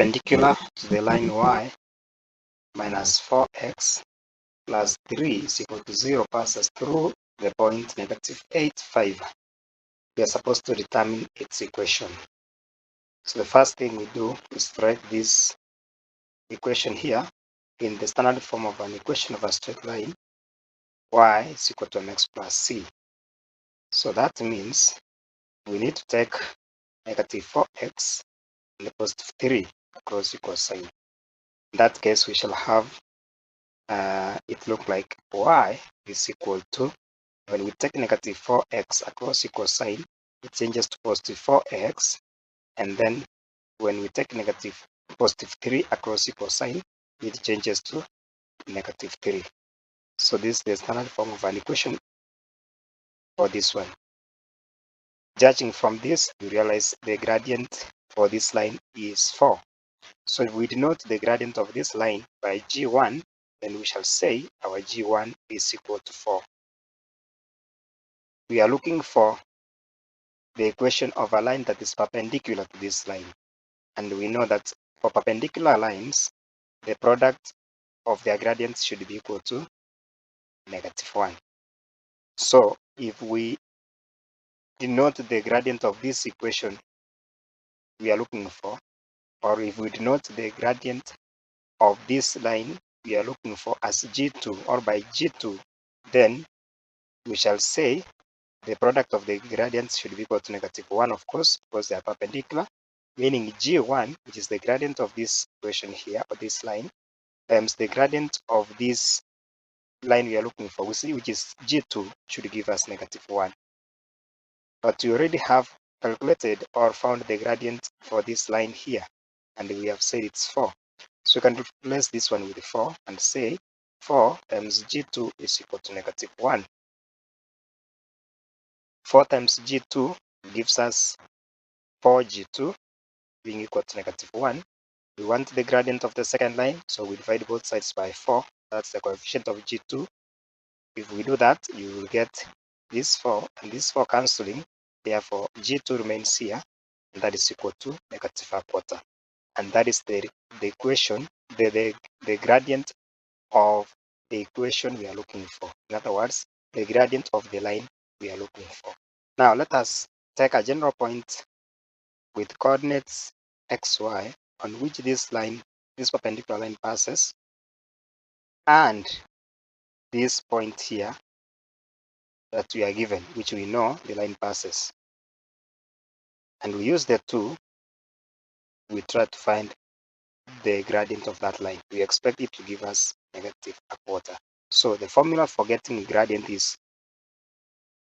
perpendicular to the line y minus 4x plus 3 is equal to 0 passes through the point negative 8, 5. We are supposed to determine its equation. So the first thing we do is to write this equation here in the standard form of an equation of a straight line. Y is equal to mx plus c. So that means we need to take negative 4x and the positive 3 across equal sign. In that case, we shall have it look like y is equal to, when we take negative 4x across equal sign, it changes to positive 4x, and then when we take negative positive 3 across equal sign, it changes to negative 3. So this is the standard form of an equation for this one. Judging from this, you realize the gradient for this line is 4. So if we denote the gradient of this line by g1, then we shall say our g1 is equal to 4. We are looking for the equation of a line that is perpendicular to this line. And we know that for perpendicular lines, the product of their gradients should be equal to -1. So if we denote the gradient of this equation we are looking for, or if we denote the gradient of this line we are looking for as g2 or by g2, then we shall say the product of the gradients should be equal to -1, of course, because they are perpendicular, meaning g1, which is the gradient of this equation here, or this line, times the gradient of this line we are looking for, we see, which is g2, should give us -1. But we already have calculated or found the gradient for this line here, and we have said it's 4. So we can replace this one with 4 and say 4 times g2 is equal to -1. 4 times g2 gives us 4g2 being equal to -1. We want the gradient of the second line, so we divide both sides by 4. That's the coefficient of g2. If we do that, you will get this 4 and this 4 cancelling. Therefore, g2 remains here, and that is equal to -1/4. And that is the equation, the gradient of the equation we are looking for. In other words, the gradient of the line we are looking for. Now, let us take a general point with coordinates xy on which this perpendicular line passes, and this point here that we are given, which we know the line passes. And we use the two, we try to find the gradient of that line. We expect it to give us -1/4. So the formula for getting gradient is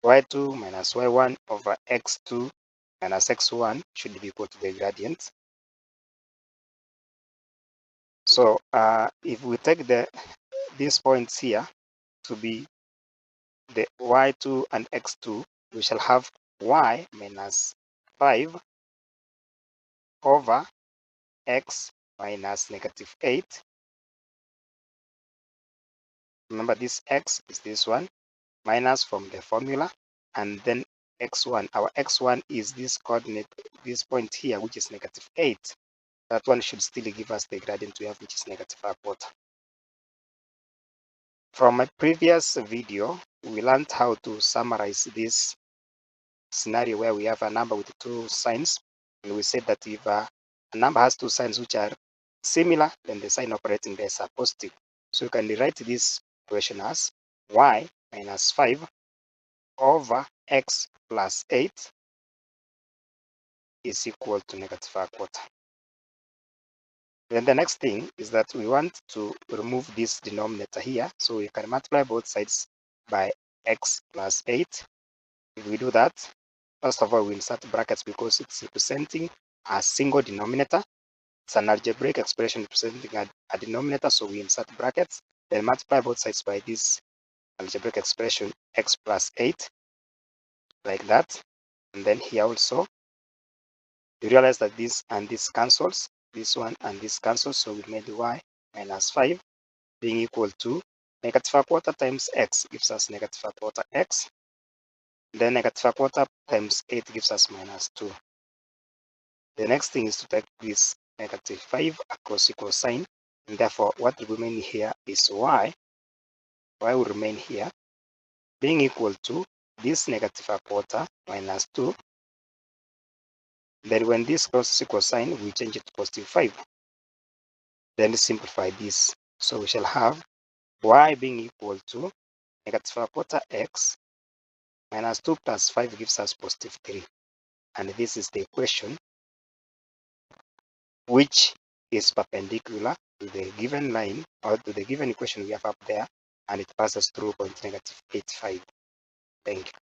y2 minus y1 over x2 minus x1 should be equal to the gradient. So if we take these points here to be the y2 and x2, we shall have y minus 5 over x minus -8. Remember, this x is this one, minus from the formula, and then x1. Our x1 is this coordinate, this point here, which is -8. That one should still give us the gradient we have, which is -1/4. From my previous video, we learned how to summarize this scenario where we have a number with two signs, and we said that if a number has two signs which are similar, then the sign operating there is a positive. So you can rewrite this equation as y minus 5 over x plus 8 is equal to -1/4. Then the next thing is that we want to remove this denominator here, so we can multiply both sides by x plus 8. If we do that, first of all, we insert brackets because it's representing a single denominator. It's an algebraic expression representing a denominator, so we insert brackets, then multiply both sides by this algebraic expression x plus 8, like that. And then here also, you realize that this and this cancels, this one and this cancels, so we made y minus 5 being equal to -1/4 times x gives us -1/4 x. Then -1/4 times 8 gives us -2. The next thing is to take this negative 5 across equal sign, and therefore what will remain here is y. Y will remain here, being equal to this negative a quarter minus 2. Then when this crosses equal sign, we change it to positive 5. Then simplify this. So we shall have y being equal to negative a quarter x minus 2 plus 5 gives us positive 3. And this is the equation which is perpendicular to the given line or to the given equation we have up there, and it passes through point negative 85. Thank you.